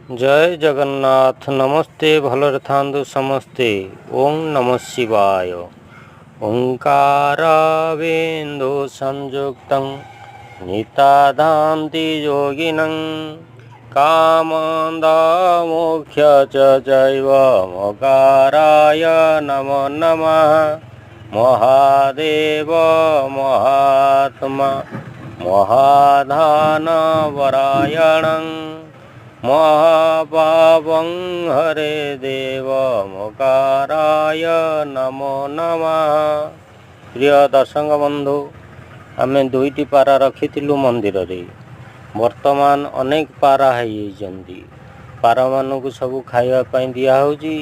जय जगन्नाथ। नमस्ते। भलरे थांदु समस्ते। ओं नमः शिवाय। ओंकार बिंदु संयुक्तं नितादान्ति योगिनं कामन्दा मोक्ष च चैव मकाराय नमो नमः। महादेव महात्मा महाधान वरायणं महापापं हरे देव मकाराय नमो नमः। प्रिय दर्शक बंधु, आमे दुईटी पारा रखिथिलु मंदिर रे। वर्तमान अनेक पारा होइछन्ती। पारा मानकु सबु खाइबा पई दिया होउची।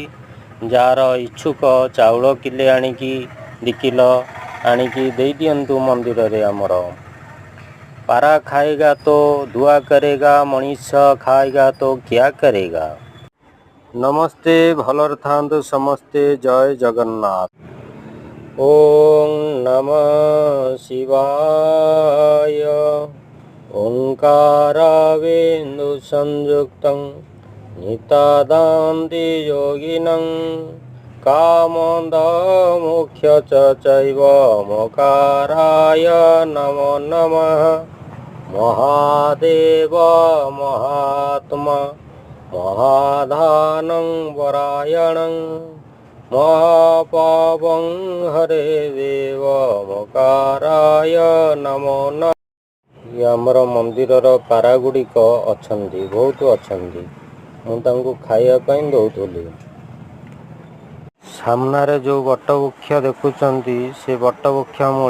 जार इच्छुक चाउल किले आनिकी 2 किलो आनिकी देई दियंतु मंदिर रे। हमर पारा खाएगा तो दुआ करेगा, मनुष्य खाएगा तो क्या करेगा। नमस्ते। भलर थांदु समस्ते। जय जगन्नाथ। ओं नमः शिवाय। ओंकार बिंदु संयुक्तं नितादान्ति योगिनं कामन्द मोक्ष च चैव मकाराय नमो नमः। महादेव महात्मा महाधानं वरायणं महापापं हरे देव मकाराय नमो नमः। ये आमर मंदिरर पारा गुड़िक अछंती, बहुत अछंती। मु तांको खाइबा पई दउथुली। सामनारे जो बट वृक्ष देखुचंती से बट वृक्ष